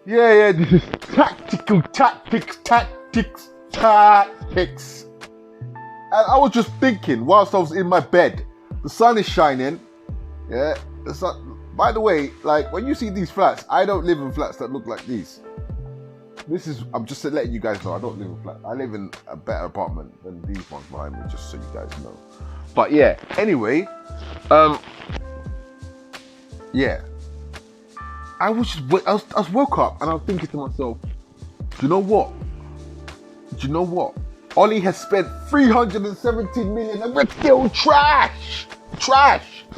Yeah, this is tactics. And I was just thinking whilst I was in my bed, the sun is shining. Yeah, the sun. By the way, like when you see these flats, I don't live in flats that look like these. I'm just letting you guys know, I don't live in flats. I live in a better apartment than these ones behind me, just so you guys know. But yeah, anyway, yeah. I was woke up and I was thinking to myself, do you know what? Ollie has spent 317 million and we're still trash.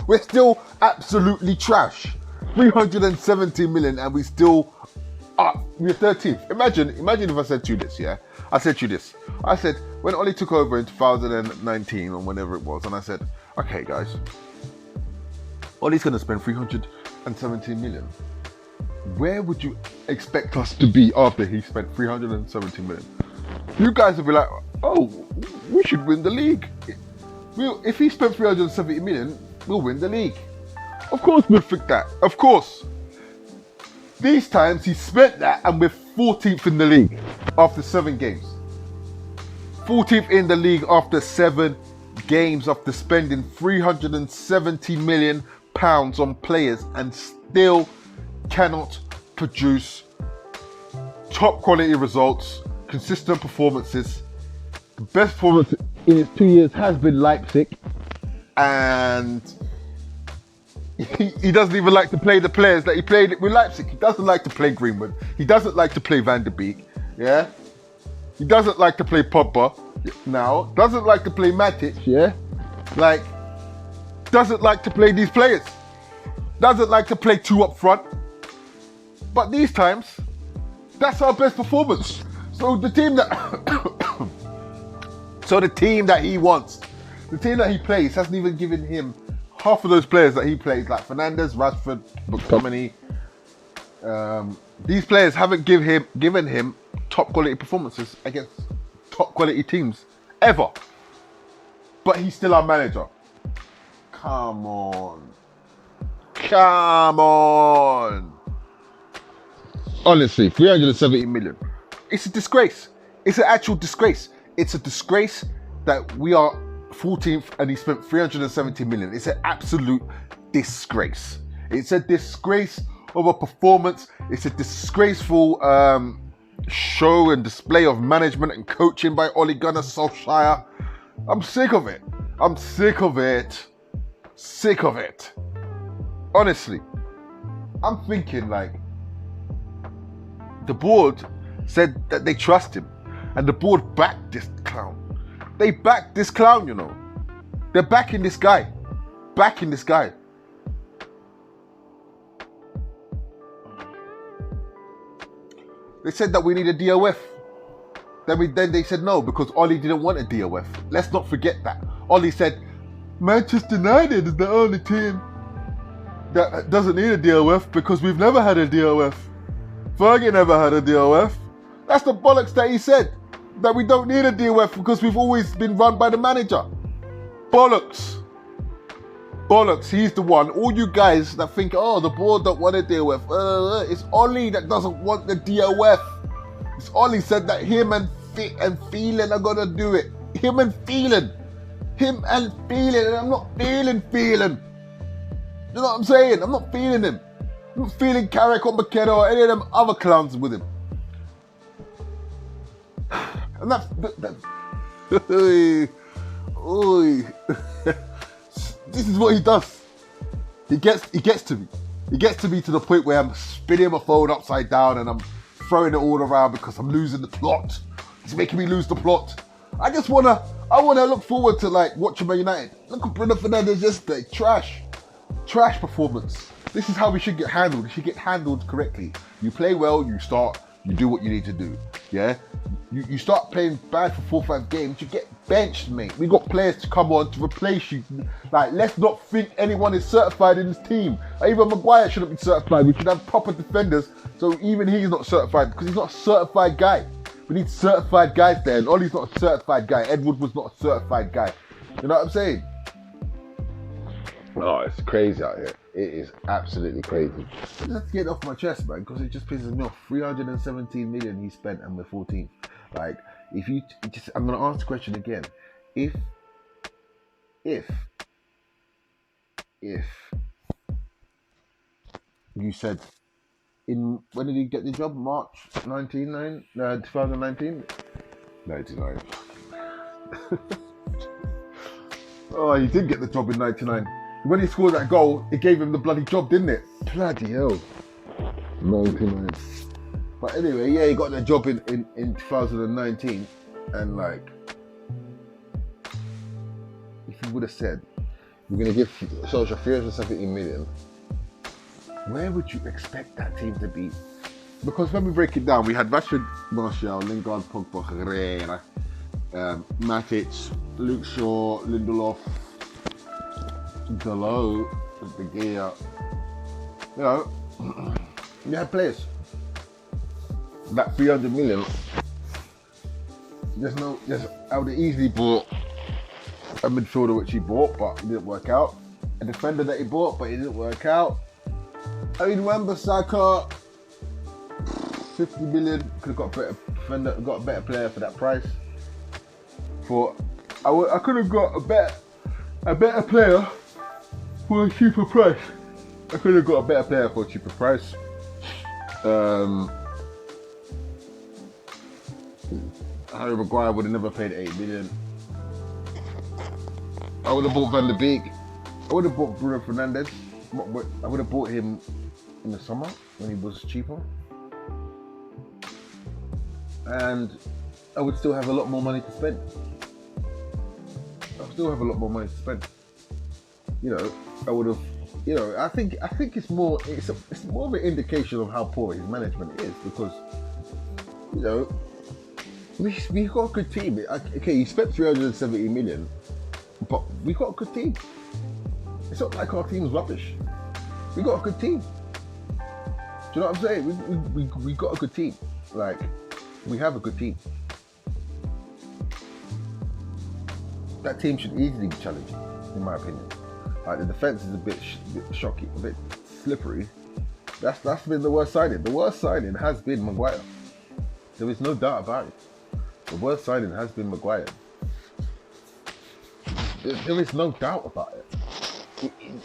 We're still absolutely trash. 317 million and we're 13th. Imagine if I said to you this, yeah? I said when Ollie took over in 2019 or whenever it was, and I said, okay guys, Ollie's gonna spend 317 million. Where would you expect us to be after he spent 370 million? You guys would be like, oh, we should win the league. If he spent 370 million, we'll win the league. Of course we'll think that. Of course. These times he spent that and we're 14th in the league after 7 games. 14th in the league after 7 games after spending 370 million pounds on players and still cannot produce top quality results, consistent performances. The best performance in his 2 years has been Leipzig, and he doesn't even like to play the players that he played with Leipzig. He doesn't like to play Greenwood. He doesn't like to play Van der Beek. Yeah, he doesn't like to play Pogba now. Doesn't like to play Matic. Yeah, like doesn't like to play these players. Doesn't like to play 2 up front. But these times, that's our best performance. So the team that he wants, the team that he plays hasn't even given him half of those players that he plays, like Fernandes, Rashford, McTominay. These players haven't given him top quality performances against top quality teams ever. But he's still our manager. Come on. Honestly, 370 million. It's a disgrace. It's an actual disgrace. It's a disgrace that we are 14th and he spent 370 million. It's an absolute disgrace. It's a disgrace of a performance. It's a disgraceful show and display of management and coaching by Ole Gunnar Solskjaer. I'm sick of it. Honestly, I'm thinking like, the board said that they trust him, and the board backed this clown. They backed this clown, you know. They're backing this guy. They said that we need a DOF. Then they said no, because Ollie didn't want a DOF. Let's not forget that. Ollie said, Manchester United is the only team that doesn't need a DOF because we've never had a DOF. Fergie never had a DOF. That's the bollocks that he said. That we don't need a DOF because we've always been run by the manager. Bollocks. He's the one. All you guys that think, oh, the board don't want a DOF. It's Ollie that doesn't want the DOF. It's Ollie said that him and Phelan are gonna do it. Him and Phelan. And I'm not feeling Phelan. You know what I'm saying? I'm not feeling him. I'm not feeling Carrick or McKenna or any of them other clowns with him. And that's this is what he does. He gets to me. He gets to me to the point where I'm spinning my phone upside down and I'm throwing it all around because I'm losing the plot. It's making me lose the plot. I wanna look forward to like watching Man United. Look at Bruno Fernandes yesterday. Trash performance. This is how we should get handled. It should get handled correctly. You play well, you start, you do what you need to do. Yeah? You start playing bad for 4 or 5 games, you get benched, mate. We got players to come on to replace you. Like, let's not think anyone is certified in this team. Like, even Maguire shouldn't be certified. We should have proper defenders. So even he's not certified because he's not a certified guy. We need certified guys there. And Ollie's not a certified guy. Edward was not a certified guy. You know what I'm saying? Oh, it's crazy out here. It is absolutely crazy. I just have to get it off my chest, man, because it just pisses me off. 317 million he spent, and we're 14th. Like, if you just, I'm gonna ask the question again. If you said when did he get the job? March 2019? 99. Oh, he did get the job in 99. When he scored that goal, it gave him the bloody job, didn't it? Bloody hell. 99. But anyway, yeah, he got the job in 2019. And like, if you would have said, we're going to give Solskjaer 370 million, where would you expect that team to be? Because when we break it down, we had Rashford, Martial, Lingard, Pogba, Herrera, Matic, Luke Shaw, Lindelof, Dalot, De Gea. You know, you had players. That 300 million, I would have easily bought a midfielder which he bought, but it didn't work out. A defender that he bought, but it didn't work out. I mean, Wan-Bissaka, 50 million, could have got a better defender, got a better player for that price. I could have got a better player for a cheaper price. I could have got a better player for a cheaper price. Harry Maguire would have never paid 8 million. I would have bought Van der Beek. I would have bought Bruno Fernandes. I would have bought him in the summer when he was cheaper. And I would still have a lot more money to spend. You know, I would have, you know, I think it's more of an indication of how poor his management is, because, you know, we got a good team. Okay, he spent 370 million, but we got a good team. It's not like our team's rubbish. We got a good team. Do you know what I'm saying? We got a good team. Like, we have a good team. That team should easily be challenged, in my opinion. Like, the defense is a bit shocking, a bit slippery. That's been the worst signing. The worst signing has been Maguire. There is no doubt about it. The worst signing has been Maguire. There is no doubt about it.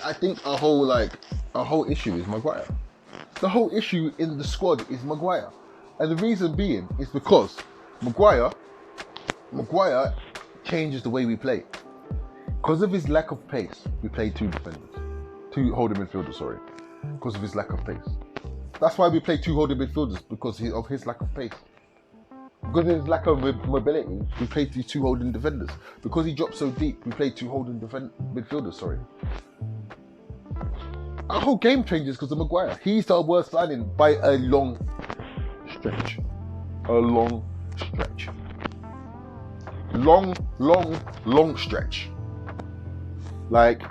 I think our whole issue is Maguire. The whole issue in the squad is Maguire. And the reason being is because Maguire changes the way we play. Because of his lack of pace, we play two holding midfielders, sorry. Because of his lack of pace. That's why we play two holding midfielders, because of his lack of pace. Because of his lack of mobility, we play two holding defenders. Because he drops so deep, we play two holding midfielders, sorry. Our whole game changes because of Maguire. He's our worst signing by a long stretch. Long stretch. Like,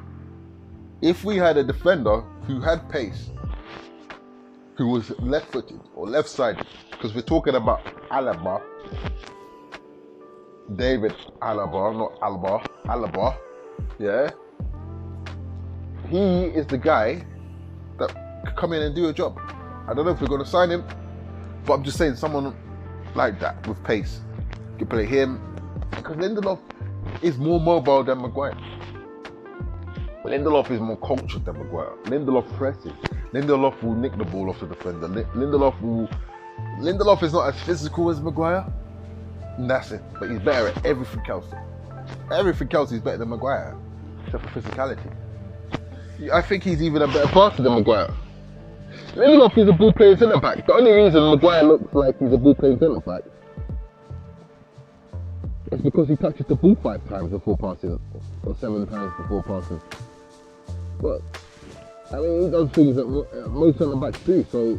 if we had a defender who had pace, who was left-footed or left-sided, because we're talking about Alaba, David Alaba, not Alaba, yeah? He is the guy that could come in and do a job. I don't know if we're going to sign him, but I'm just saying someone like that with pace could play him, because Lindelof is more mobile than Maguire. Lindelof is more cultured than Maguire. Lindelof presses. Lindelof will nick the ball off the defender. Lindelof is not as physical as Maguire, and that's it. But he's better at everything else. Everything else he's better than Maguire, except for physicality. I think he's even a better passer than Maguire. Lindelof is a ball-playing centre-back. The only reason Maguire looks like he's a ball-playing centre-back is because he touches the ball 5 times before passing, or 7 times before passing. But, I mean, he does things that most centre-backs do, so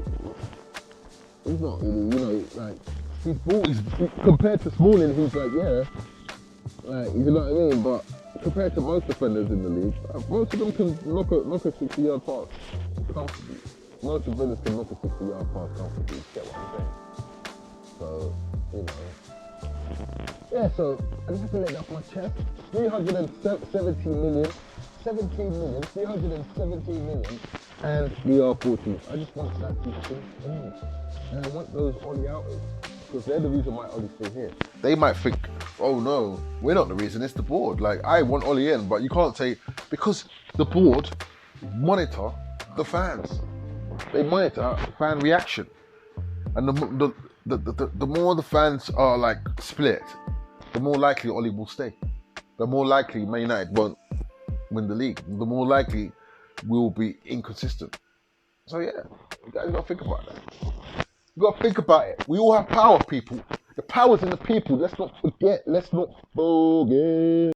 he's not really, like, his ball is, compared to Smalling, who's like, yeah, like, you know what I mean, but compared to most defenders in the league, most of them can knock a 60-yard pass comfortably. Most defenders can knock a 60-yard pass comfortably, you get what I'm saying? So, Yeah, so I just have to let that off my chest. 317 million, 17 million, 317 million, and we are 14. I just want that to stay in. And I want those Ollie outers, because they're the reason why Ollie's still here. They might think, oh no, we're not the reason, it's the board. Like, I want Ollie in, but you can't say, because the board monitor the fans. They monitor fan reaction. And the more the fans are like split, the more likely Ollie will stay. The more likely Man United won't win the league. The more likely we'll be inconsistent. So yeah, you guys gotta think about that. You gotta think about it. We all have power, people. The power's in the people. Let's not forget. Let's not forget.